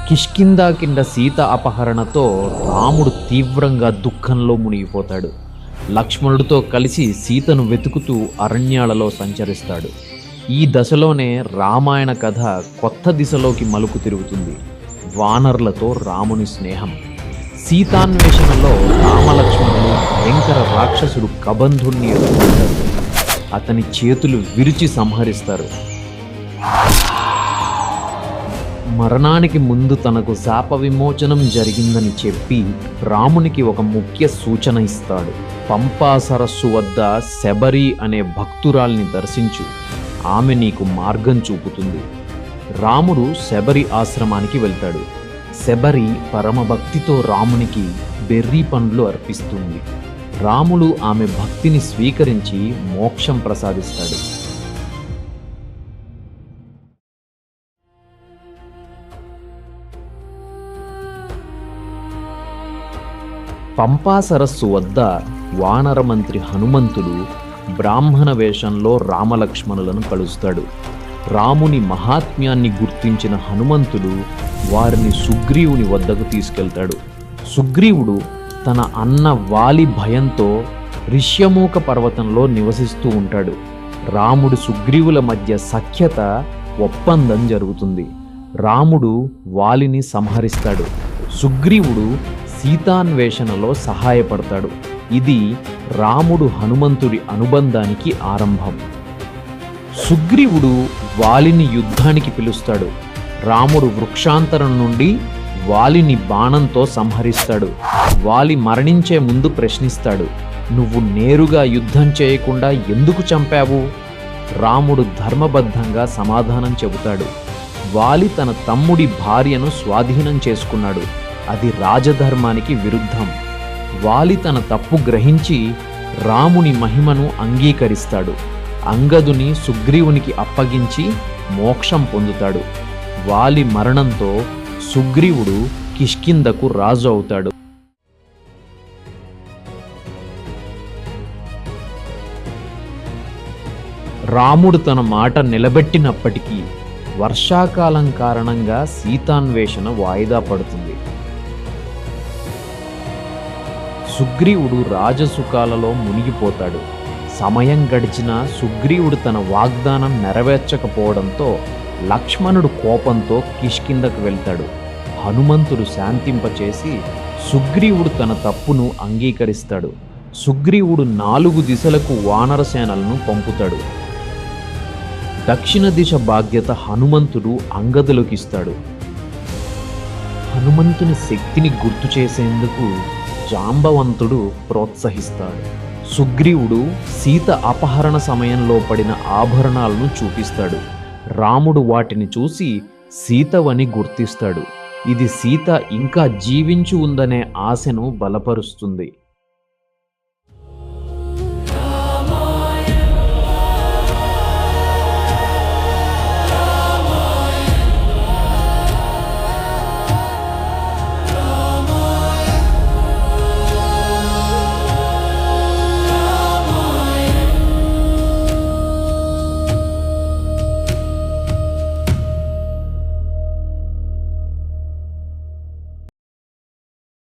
కిష్కిందా కింద సీత అపహరణతో రాముడు తీవ్రంగా దుఃఖంలో మునిగిపోతాడు. లక్ష్మణుడితో కలిసి సీతను వెతుకుతూ అరణ్యాలలో సంచరిస్తాడు. ఈ దశలోనే రామాయణ కథ కొత్త దిశలోకి మలుపు తిరుగుతుంది. వానరులతో రాముని స్నేహం. సీతాన్వేషణలో రామలక్ష్మణులు భయంకర రాక్షసుడు కబంధుణ్ణి ఎదుర్కొంటారు. అతని చేతులు విరిచి సంహరిస్తారు. మరణానికి ముందు తనకు శాప విమోచనం జరిగిందని చెప్పి రామునికి ఒక ముఖ్య సూచన ఇస్తాడు. పంపా సరస్సు వద్ద శబరి అనే భక్తురాల్ని దర్శించు, ఆమె నీకు మార్గం చూపుతుంది. రాముడు శబరి ఆశ్రమానికి వెళ్తాడు. శబరి పరమభక్తితో రామునికి బెర్రీ పండ్లు అర్పిస్తుంది. రాముడు ఆమె భక్తిని స్వీకరించి మోక్షం ప్రసాదిస్తాడు. పంపా సరస్సు వద్ద వానర మంత్రి హనుమంతుడు బ్రాహ్మణ వేషంలో రామలక్ష్మణులను కలుస్తాడు. రాముని మహాత్మ్యాన్ని గుర్తించిన హనుమంతుడు వారిని సుగ్రీవుని వద్దకు తీసుకెళ్తాడు. సుగ్రీవుడు తన అన్న వాలి భయంతో ఋష్యమూక పర్వతంలో నివసిస్తూ ఉంటాడు. రాముడు సుగ్రీవుల మధ్య సఖ్యత ఒప్పందం జరుగుతుంది. రాముడు వాలిని సంహరిస్తాడు. సుగ్రీవుడు సీతాన్వేషణలో సహాయపడతాడు. ఇది రాముడు హనుమంతుడి అనుబంధానికి ఆరంభం. సుగ్రీవుడు వాలిని యుద్ధానికి పిలుస్తాడు. రాముడు వృక్షాంతరం నుండి వాలిని బాణంతో సంహరిస్తాడు. వాలి మరణించే ముందు ప్రశ్నిస్తాడు, నువ్వు నేరుగా యుద్ధం చేయకుండా ఎందుకు చంపావు? రాముడు ధర్మబద్ధంగా సమాధానం చెబుతాడు. వాలి తన తమ్ముడి భార్యను స్వాధీనం చేసుకున్నాడు. అది రాజధర్మానికి విరుద్ధం. వాలి తన తప్పు గ్రహించి రాముని మహిమను అంగీకరిస్తాడు. అంగదుని సుగ్రీవునికి అప్పగించి మోక్షం పొందుతాడు. వాలి మరణంతో సుగ్రీవుడు కిష్కిందకు రాజు అవుతాడు. రాముడు తన మాట నిలబెట్టినప్పటికీ వర్షాకాలం కారణంగా సీతాన్వేషణ వాయిదా పడుతుంది. సుగ్రీవుడు రాజసుఖాలలో మునిగిపోతాడు. సమయం గడిచినా సుగ్రీవుడు తన వాగ్దానం నెరవేర్చకపోవడంతో లక్ష్మణుడు కోపంతో కిష్కిందకు వెళ్తాడు. హనుమంతుడు శాంతింపచేసి సుగ్రీవుడు తన తప్పును అంగీకరిస్తాడు. సుగ్రీవుడు 4 దిశలకు వానరసేనలను పంపుతాడు. దక్షిణ దిశ బాధ్యత హనుమంతుడు అంగదులకిస్తాడు. హనుమంతుని శక్తిని గుర్తు చేసేందుకు జాంబవంతుడు ప్రోత్సహిస్తాడు. సుగ్రీవుడు సీత అపహరణ సమయంలో పడిన ఆభరణాలను చూపిస్తాడు. రాముడు వాటిని చూసి సీతవని గుర్తిస్తాడు. ఇది సీత ఇంకా జీవించి ఉందనే ఆశను బలపరుస్తుంది.